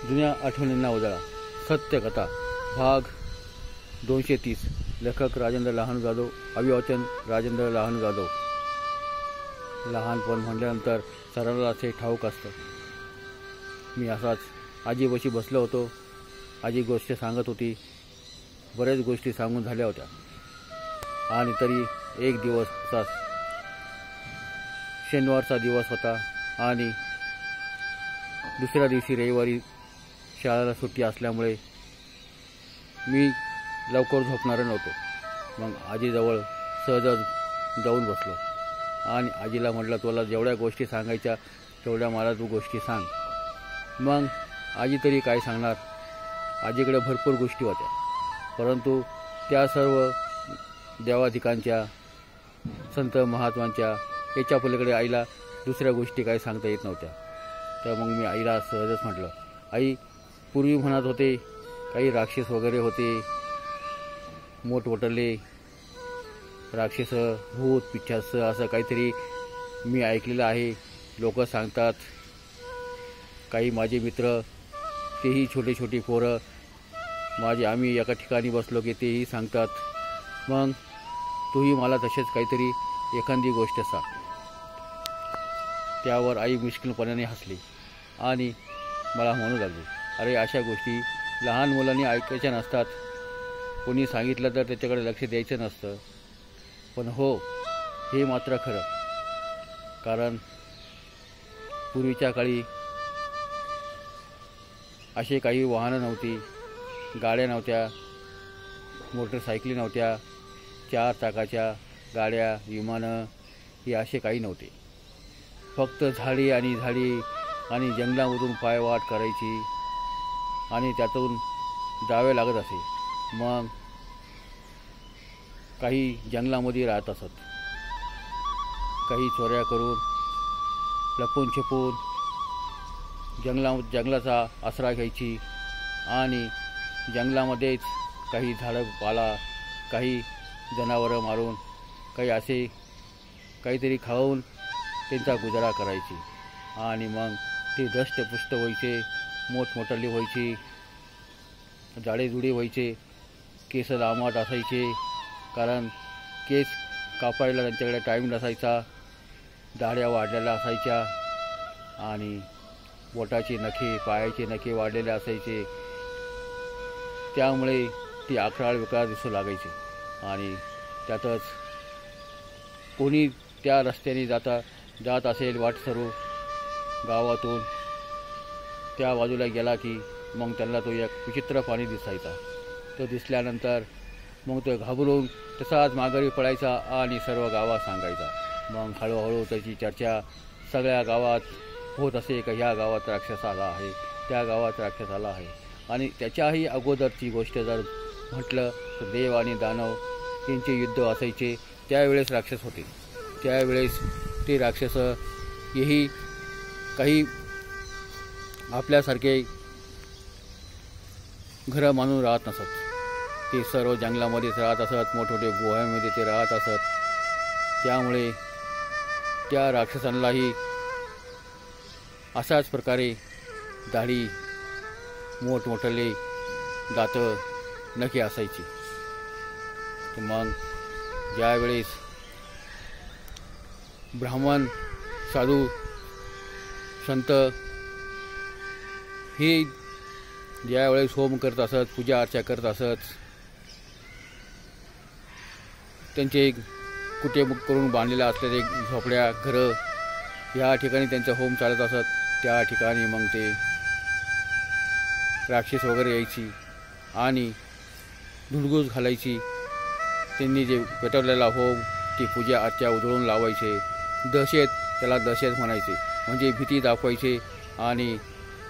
जुन्या आठवणींना उजाळा. सत्यकथा भाग 230. लेखक राजेंद्र लहानू जाधव. अभिवाचन राजेंद्र लहानू जाधव. लहानपण म्हटल्यानंतर सर्वांना ते ठाऊक असतं. मी असाच आजीपाशी बसलो होतो. आजी गोष्ट सांगत होती. बऱ्याच गोष्टी सांगून झाल्या होत्या आणि तरी एक दिवस असाच शनिवारचा दिवस होता आणि दुसऱ्या दिवशी रविवारी शाळेला सुट्टी असल्यामुळे मी लवकर झोपणार नव्हतो. मग आजीजवळ सहजच जाऊन बसलो आणि आजीला म्हटलं, तुला जेवढ्या गोष्टी सांगायच्या तेवढ्या मला तू गोष्टी सांग. मग आजी तरी काय सांगणार. आजीकडे भरपूर गोष्टी होत्या, परंतु त्या सर्व देवाधिकांच्या, संत महात्मांच्या याच्या पलीकडे आईला दुसऱ्या गोष्टी काही सांगता येत नव्हत्या. तर मग मी आईला सहजच म्हटलं, आई, पूर्वी म्हणत होते काही राक्षस वगैरे होते, मोठमोठले राक्षस, भूत पिशाच असं काहीतरी मी ऐकलेलं आहे. लोक सांगतात. काही माझे मित्र, तेही छोटे छोटे पोरं माझे, आम्ही एका ठिकाणी बसलो की तेही सांगतात. मग तूही मला तसेच काहीतरी एखादी गोष्ट सांग. त्यावर आई मुश्किलपणाने हसली आणि मला म्हणू लागली, अरे, अशा गोष्टी लहान मुलांनी ऐकायच्या नसतात. कोणी सांगितलं तर त्याच्याकडे लक्ष द्यायचं नसतं. पण हो, हे मात्र खरं. कारण पूर्वीच्या काळी असे काही वाहनं नव्हती, गाड्या नव्हत्या, मोटरसायकली नव्हत्या, 4 चाकाच्या गाड्या, विमानं हे असे काही नव्हते. फक्त झाडी आणि जंगलामधून पायवाट करायची आणि त्यातून जावे लागत असे. मग काही जंगलामध्ये राहत असत, काही चोऱ्या करून लपून छपून जंगलाचा आसरा घ्यायची आणि जंगलामध्येच काही झाडंपाला, काही जनावरं मारून, काही असे काहीतरी खाऊन त्यांचा गुजारा करायची. आणि मग ते दष्टपुष्ट व्हायचे, मोठमोठाले व्हायचे, जाडेजुडे व्हायचे, केस लांबट असायचे. कारण केस कापायला त्यांच्याकडे टाईम नसायचा, दाढ्या वाढलेल्या असायच्या आणि बोटाचे नखे, पायाचे नखे वाढलेले असायचे. त्यामुळे ती आकराळ विकराळ दिसू लागायचे. आणि त्यातच कोणी त्या रस्त्याने जात असेल वाटसरू गावातून, त्या बाजूला गेला की मग त्यांना तो एक विचित्र प्राणी दिसायचा. तो दिसल्यानंतर मग तो घाबरून तसाच माघारी पडायचा आणि सर्व गावात सांगायचा. मग हळूहळू त्याची चर्चा सगळ्या गावात होत असे की ह्या गावात राक्षस आला आहे, त्या गावात राक्षस आला आहे. आणि त्याच्याही अगोदरची गोष्ट जर म्हटलं तर देव आणि दानव यांचे युद्ध असायचे. त्यावेळेस राक्षस होते. त्यावेळेस ते राक्षस हेही काही आपल्यासारखे घरं मानून राहत नसत. ते सर्व जंगलामध्येच राहत असत, मोठमोठे गुहांमध्ये ते राहत असत. त्यामुळे त्या राक्षसांनाही अशाच प्रकारे दाढी, मोठमोठले दातं, नखे असायची. मग ज्यावेळेस ब्राह्मण, साधू, संत हे ज्यावेळेस होम करत असत, पूजा अर्चा करत असत, त्यांचे कुटे करून बांधलेल्या असलेले झोपड्या, घरं या ठिकाणी त्यांचा होम चालत असत. त्या ठिकाणी मग ते राक्षस वगैरे यायची आणि धुडगूस घालायची. त्यांनी जे पेटवलेला होम, ती पूजा अर्चा उधळून लावायचे. त्याला दहशत म्हणायचे, म्हणजे भीती दाखवायचे. आणि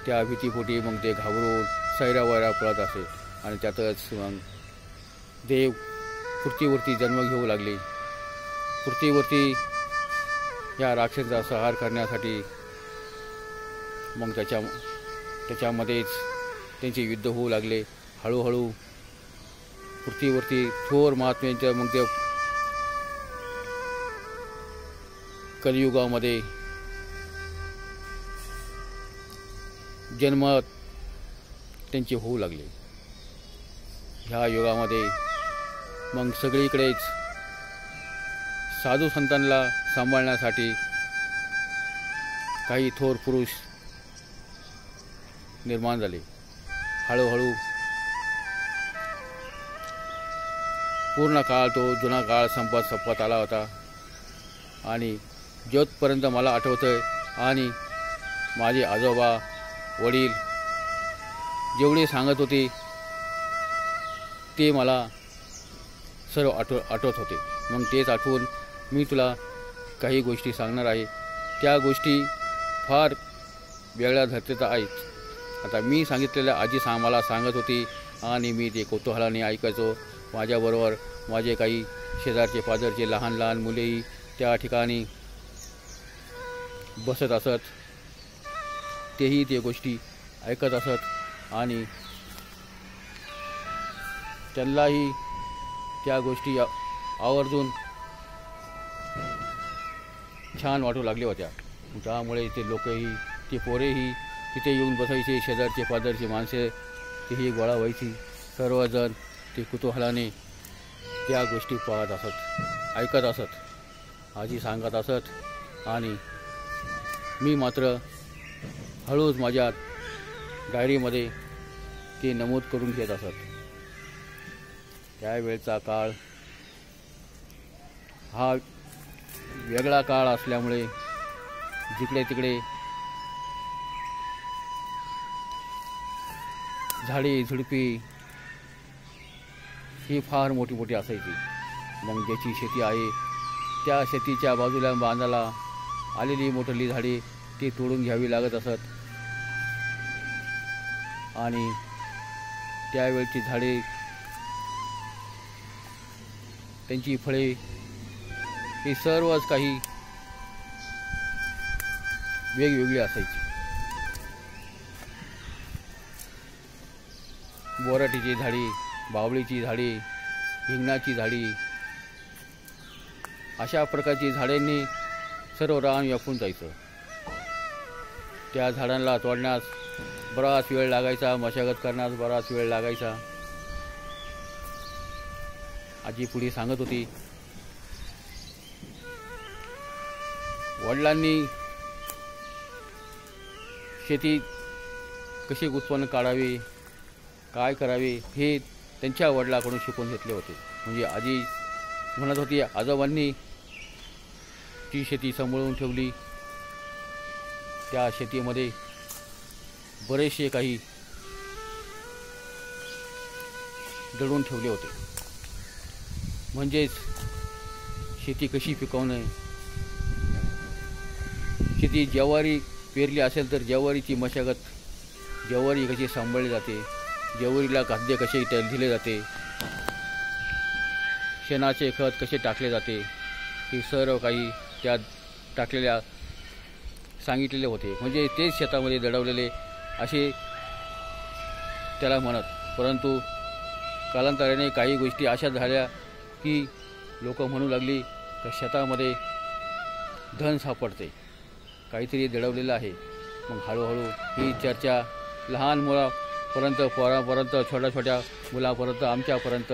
त्या भीतीपोटी मग ते घाबरून सैरावैरा पळत असे. आणि त्यातच मग देव पृथ्वीवरती जन्म घेऊ लागले. पृथ्वीवरती या राक्षसाचा संहार करण्यासाठी मग त्याच्यामध्येच त्यांचे युद्ध होऊ लागले. हळूहळू पृथ्वीवरती थोर महात्म्यांच्या मग ते कलियुगामध्ये जन्म त्यांचे होऊ लागले. ह्या युगामध्ये मग सगळीकडेच साधू संतांना सांभाळण्यासाठी काही थोर पुरुष निर्माण झाले. हळूहळू पूर्ण काळ, तो जुना काळ संपत आला होता. आणि जोपर्यंत मला आठवतंय आणि माझे आजोबा वडील जेवढे सांगत होते ते मला सर्व आठवत होते. मग तेच आठवून मी तुला काही गोष्टी सांगणार आहे. त्या गोष्टी फार वेगळ्या धर्तीचा आहेत. आता मी सांगितलेल्या आजी मला सांगत होती आणि मी ते कौतूहलाने ऐकायचो. माझ्याबरोबर माझे काही शेजारचे पाजारचे लहान लहान मुलेही त्या ठिकाणी बसत असत. तेही ते गोष्टी ऐकत असत आणि त्यांनाही त्या गोष्टी आवर्जून छान वाटू लागल्या होत्या. त्यामुळे ते लोकही, ते पोरेही तिथे येऊन बसायचे. शेजारचे पाजारची माणसे तेही गोळा व्हायची. सर्वजण ते कुतूहलाने त्या गोष्टी पाहत असत, ऐकत असत, आजी सांगत असत आणि मी मात्र हळूच माझ्या डायरीमध्ये ते नमूद करून घेत असत. त्यावेळचा काळ हा वेगळा काळ असल्यामुळे जिकडे तिकडे झाडे झुडपी ही फार मोठी मोठी असायची. मग ज्याची शेती आहे त्या शेतीच्या बाजूला बांधाला आलेली मोठली झाडे ती तोडून घ्यावी लागत असत. आणि त्यावेळची झाडे, त्यांची फळे ही सर्वच काही वेगवेगळी असायची. बोराटीची झाडी, बावळीची झाडी, हिंगणाची झाडी अशा प्रकारची झाडांनी सर्व रान व्यापून जायचं. त्या झाडांना तोडण्यास बराच वेळ लागायचा, मशागत करण्यास बराच वेळ लागायचा. आजी पुढे सांगत होती, वडिलांनी शेती कशी उत्पन्न काढावे, काय करावे हे त्यांच्या वडिलांकडून शिकून घेतले होते. म्हणजे आजी म्हणत होती आजोबांनी ती शेती सांभाळून ठेवली. त्या शेतीमध्ये बरेचसे काही दडून ठेवले होते. म्हणजेच शेती कशी पिकवणे, शेती ज्वारी पेरली असेल तर ज्वारीची मशागत, ज्वारी कशी सांभाळली जाते, ज्वारीला खाद्य कसे दिले जाते, शेणाचे खत कसे टाकले जाते, हे सर्व काही त्यात टाकलेल्या सांगितलेले होते. म्हणजे तेच शेतामध्ये दडवलेले असे त्याला म्हणत. परंतु कालांतराने काही गोष्टी अशा झाल्या की लोक म्हणू लागली की शेतामध्ये धन सापडते, काहीतरी दडवलेलं आहे. मग हळूहळू ही चर्चा लहान मुलापर्यंत, पोरापर्यंत, छोट्या छोट्या मुलापर्यंत, आमच्यापर्यंत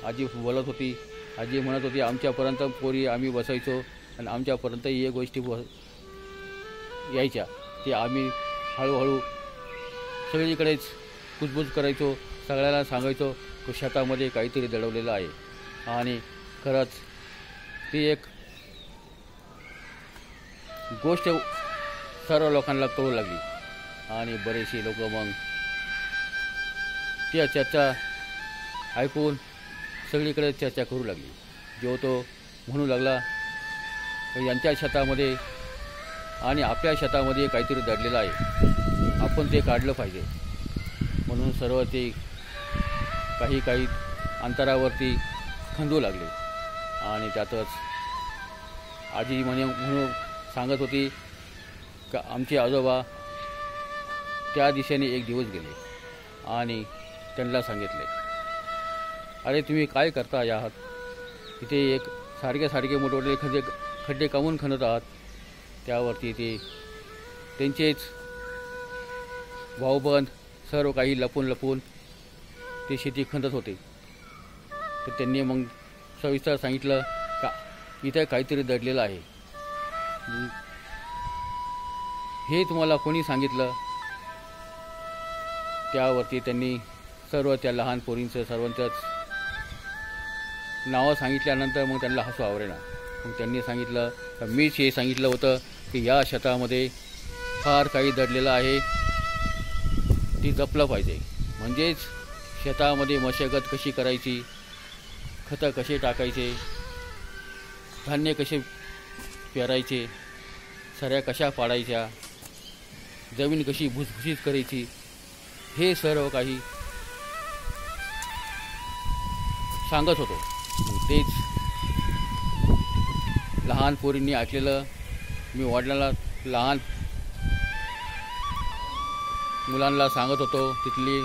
आजी बोलत होती. आजी म्हणत होती आमच्यापर्यंत पोरी आम्ही बसायचो आणि आमच्यापर्यंत हे गोष्टी यायच्या. ते आम्ही हळूहळू सगळीकडेच कुजबूज करायचो, सगळ्याला सांगायचो की शेतामध्ये काहीतरी दडवलेलं आहे. आणि खरंच ती एक गोष्ट सर्व लोकांना कळू लागली आणि बरेचसे लोक मग त्या चर्चा ऐकून सगळीकडे चर्चा करू लागली. जो तो म्हणू लागला यांच्या शेतामध्ये आणि आपल्या शेतामध्ये काहीतरी दडलेलं आहे, आपण ते काढलं पाहिजे. म्हणून सर्व ते काही अंतरावरती खंदू लागले. आणि त्यातच आजी म्हणून सांगत होती का आमचे आजोबा त्या दिशेने एक दिवस गेले आणि त्यांना सांगितले, अरे तुम्ही काय करता आहात, तिथे एक सारखे मोठमोठे खड्डे कामून खणत आहात. त्यावरती ते त्यांचेच भाऊबंद सर्व काही लपून लपून ते शेती खंदत होते. तर त्यांनी मग सविस्तर सांगितलं का इथे काहीतरी दडलेलं आहे. हे तुम्हाला कोणी सांगितलं? त्यावरती त्यांनी सर्व त्या लहान पोरींचं सर्वांचंच नावं सांगितल्यानंतर मग त्यांना हसू आवरेना. मग त्यांनी सांगितलं का मीच हे सांगितलं होतं की या शेतामध्ये फार काही दडलेलं आहे, ती जपलं पाहिजे. म्हणजेच शेतामध्ये मशागत कशी करायची, खतं कसे टाकायचे, धान्य कसे पेरायचे, सऱ्या कशा पाडायच्या, जमीन कशी भुसभुशीत करायची, हे सर्व काही सांगत होतो. तेच लहान पोरींनी ऐकलेलं मी वडिलांना लहान मुलांना सांगत होतो, तिथली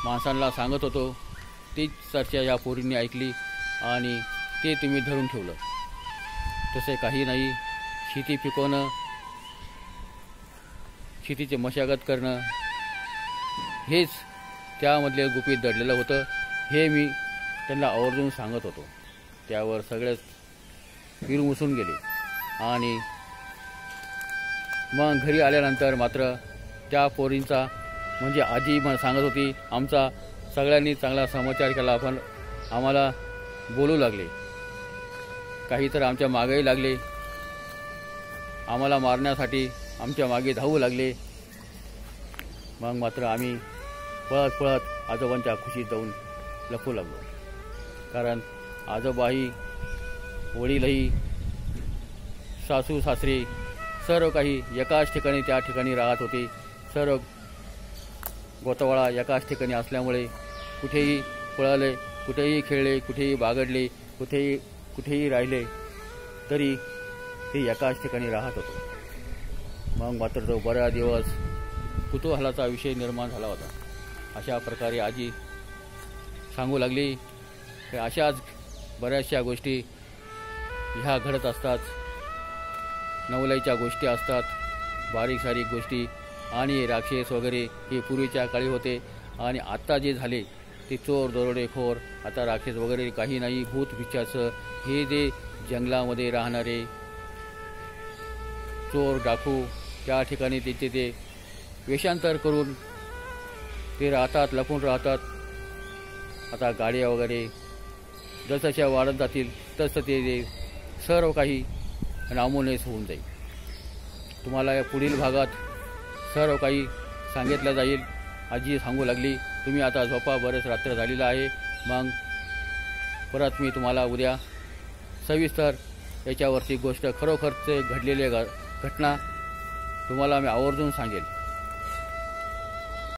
माणसांना सांगत होतो. तीच चर्चा या पोरींनी ऐकली आणि ते तुम्ही धरून ठेवलं. तसे काही नाही. शेती पिकवणं, शेतीची मशागत करणं हेच त्यामधले गुपित दडलेलं होतं. हे मी त्यांना आवर्जून सांगत होतो. त्यावर सगळेच फिरून गेले. आणि मग घरी आल्यानंतर मात्र त्या पोरींचा म्हणजे आजी सांगत होती, आमचा सगळ्यांनी चांगला समाचार केला, पण आम्हाला बोलू लागले, काही तर आमच्या मागेही लागले, आम्हाला मारण्यासाठी आमच्या मागे धावू लागले. मग मात्र आम्ही पळत पळत आजोबांच्या खुशीत जाऊन लपू लागलो. कारण आजोबाही, वडीलही, सासू सासरे सर्व काही एकाच ठिकाणी त्या ठिकाणी राहत होते. सर्व गोतावळा एकाच ठिकाणी असल्यामुळे कुठेही पळाले, कुठेही खेळले, कुठेही बागडले, कुठेही राहिले तरी ते एकाच ठिकाणी राहत होतो. मग मात्र तो बऱ्याच दिवस कुतूहलाचा विषय निर्माण झाला होता. अशा प्रकारे आजी सांगू लागली की अशाच बऱ्याचशा गोष्टी ह्या घडत असतात, नवलाईच्या गोष्टी असतात, बारीक सारीक गोष्टी. आणि राक्षस वगैरे हे पूर्वीच्या काळी होते आणि आत्ता जे झाले ते चोर दरोडेखोर, आता राक्षस वगैरे काही नाही. भूत पिशाचं हे जे जंगलामध्ये राहणारे चोर डाकू त्या ठिकाणी त्याचे ते वेषांतर करून ते राहतात, लपून राहतात. आता गाड्या वगैरे जसजशा वाढत जातील तसं ते सर्व काही नामोनिस होऊन जाईल. तुम्हाला या पुढील भागात सर्व काही सांगितलं जाईल. आजी सांगू लागली, तुम्ही आता झोपा, बरेच रात्र झालेलं आहे. मग परत मी तुम्हाला उद्या सविस्तर याच्यावरची गोष्ट खरोखरचे घडलेले घटना तुम्हाला मी आवर्जून सांगेल.